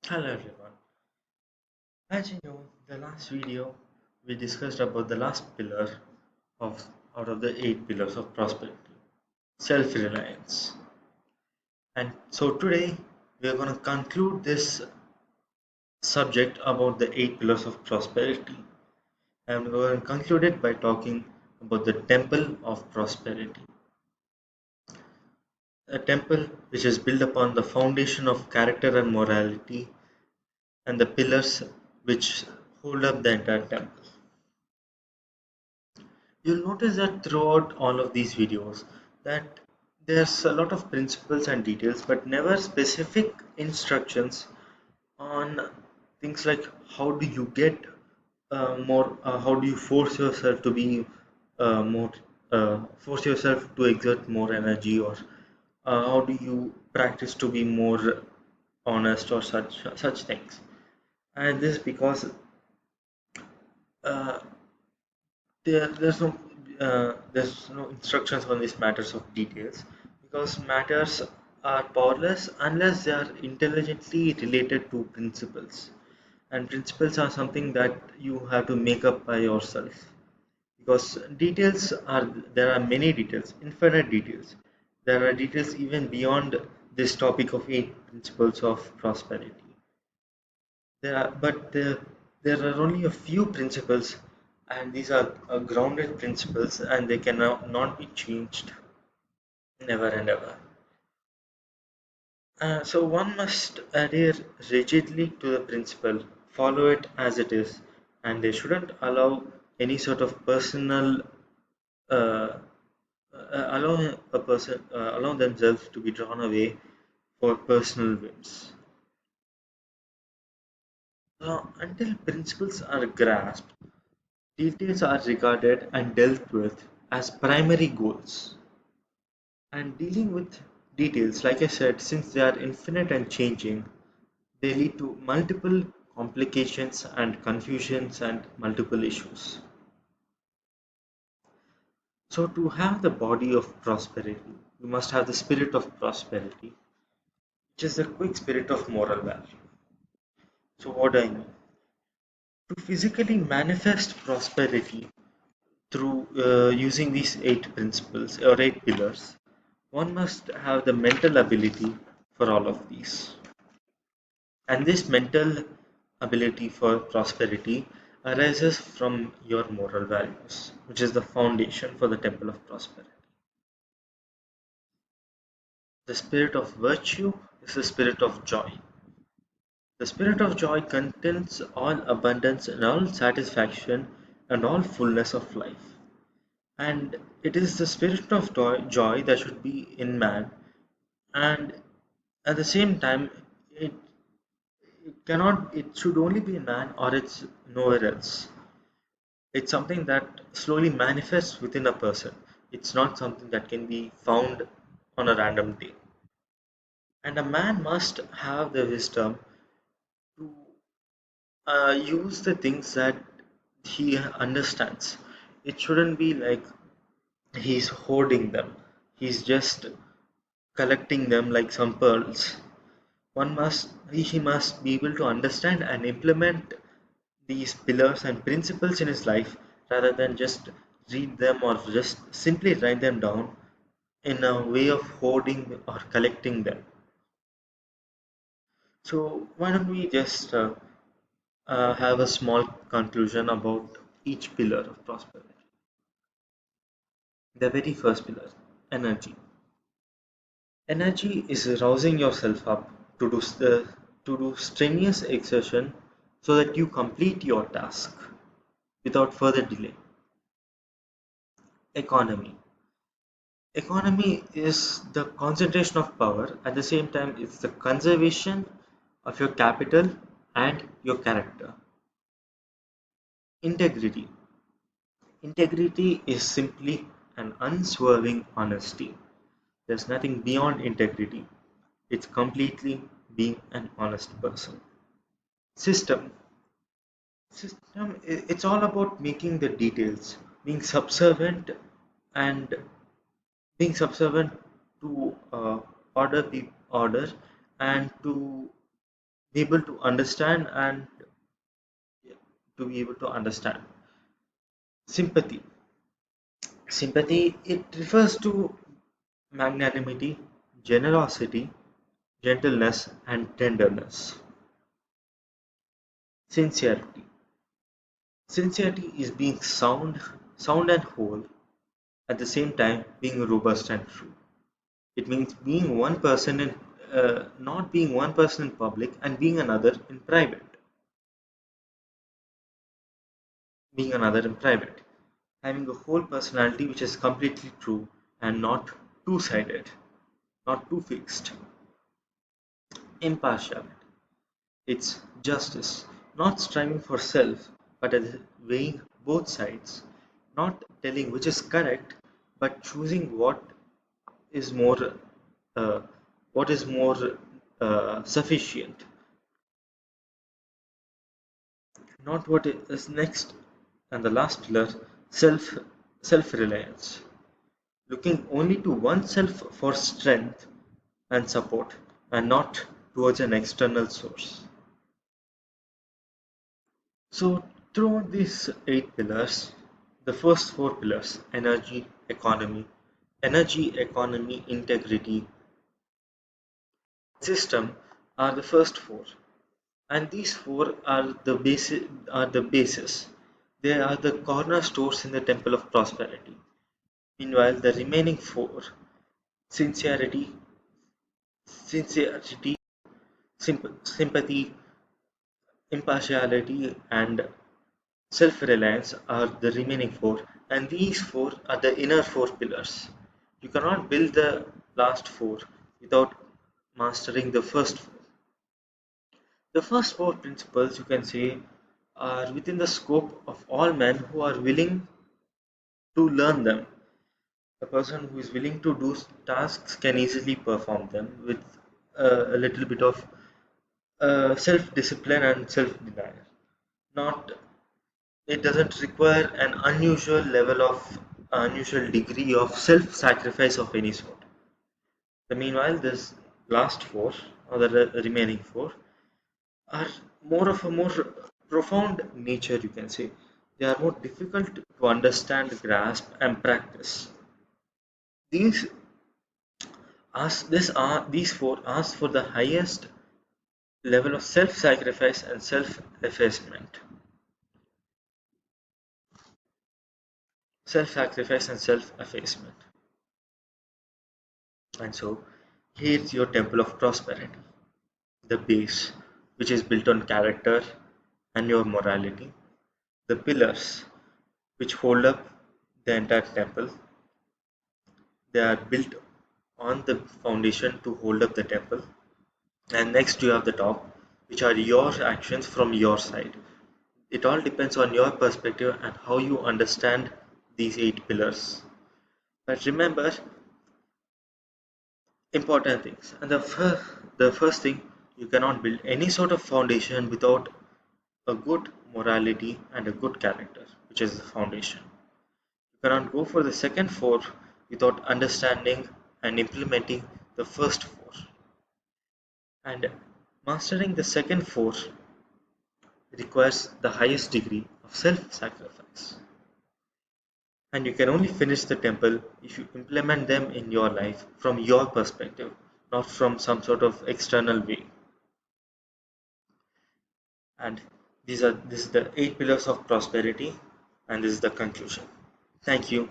Hello everyone. As you know, the last video we discussed about the last pillar of out of the eight pillars of prosperity, self-reliance. And so today we are going to conclude this subject about the eight pillars of prosperity. And we're going to conclude it by talking about the temple of prosperity. A temple which is built upon the foundation of character and morality and the pillars which hold up the entire temple. You'll notice that throughout all of these videos that there's a lot of principles and details but never specific instructions on things like how do you get more how do you force yourself to be more force yourself to exert more energy, or how do you practice to be more honest, or such things. And this because uh, there's no instructions on these matters of details, because matters are powerless unless they are intelligently related to principles, and principles are something that you have to make up by yourself, because details are there are many details, infinite details. There are details even beyond this topic of eight principles of prosperity. There are only a few principles, and these are grounded principles, and they cannot not be changed, never and ever. So one must adhere rigidly to the principle, follow it as it is, and they shouldn't allow any sort of personal uh, allow themselves to be drawn away for personal whims. Now, until principles are grasped, details are regarded and dealt with as primary goals. And dealing with details, like I said, since they are infinite and changing, they lead to multiple complications and confusions and multiple issues. So, to have the body of prosperity, you must have the spirit of prosperity, which is the quick spirit of moral value. So, what do I mean? To physically manifest prosperity through using these eight principles or eight pillars, one must have the mental ability for all of these. And this mental ability for prosperity arises from your moral values, which is the foundation for the temple of prosperity. The spirit of virtue is the spirit of joy. The spirit of joy contains all abundance and all satisfaction and all fullness of life. And it is the spirit of joy that should be in man, and at the same time, it it should only be in man, or it's nowhere else. It's something that slowly manifests within a person. It's not something that can be found on a random day. And a man must have the wisdom to use the things that he understands. It shouldn't be like he's hoarding them. He's just collecting them like some pearls. He must be able to understand and implement these pillars and principles in his life, rather than just read them or just simply write them down in a way of hoarding or collecting them. So why don't we just have a small conclusion about each pillar of prosperity. The very first pillar, energy. Energy is rousing yourself up to do strenuous exertion so that you complete your task without further delay. Economy. Economy is the concentration of power. At the same time, it's the conservation of your capital and your character. Integrity. Integrity is simply an unswerving honesty. There's nothing beyond integrity. It's completely being an honest person. System. It's all about making the details, being subservient, and being subservient to order, and to able to understand and to be able to understand. Sympathy. Sympathy, it refers to magnanimity, generosity, gentleness, and tenderness. Sincerity. Sincerity is being sound and whole, at the same time being robust and true. It means being one person in, not being one person in public and being another in private. Being another in private. Having a whole personality which is completely true and not two-sided, not too fixed. Impartiality. It's justice, not striving for self, but as weighing both sides, not telling which is correct, but choosing is more, uh, what is more sufficient, not what is next. And the last pillar, self self-reliance, looking only to oneself for strength and support, and not towards an external source. So, throughout these eight pillars, the first four pillars, energy, economy, integrity, system, are the first four. And these four are the basis. They are the cornerstones in the temple of prosperity. Meanwhile, the remaining four, sincerity, sincerity, sympathy, impartiality, and self-reliance are the remaining four, and these four are the inner four pillars. You cannot build the last four without mastering the first four. The first four principles, you can say, are within the scope of all men who are willing to learn them. A person who is willing to do tasks can easily perform them with a little bit of self-discipline and self-denial. Not It doesn't require an unusual degree of self-sacrifice of any sort. Meanwhile, this last four, or the remaining four, are more of a more profound nature, you can say. They are more difficult to understand, grasp, and practice. These these four ask for the highest level of self-sacrifice and self-effacement. Self-sacrifice and self-effacement. And so, here's your temple of prosperity, the base, which is built on character and your morality, the pillars, which hold up the entire temple. They are built on the foundation to hold up the temple. And next, you have the top, which are your actions from your side. It all depends on your perspective and how you understand these eight pillars. But remember, important things. And the first thing, you cannot build any sort of foundation without a good morality and a good character, which is the foundation. You cannot go for the second four without understanding and implementing the first four. And mastering the second four requires the highest degree of self sacrifice. And you can only finish the temple if you implement them in your life from your perspective, not from some sort of external way. And this is the eight pillars of prosperity, and this is the conclusion. Thank you.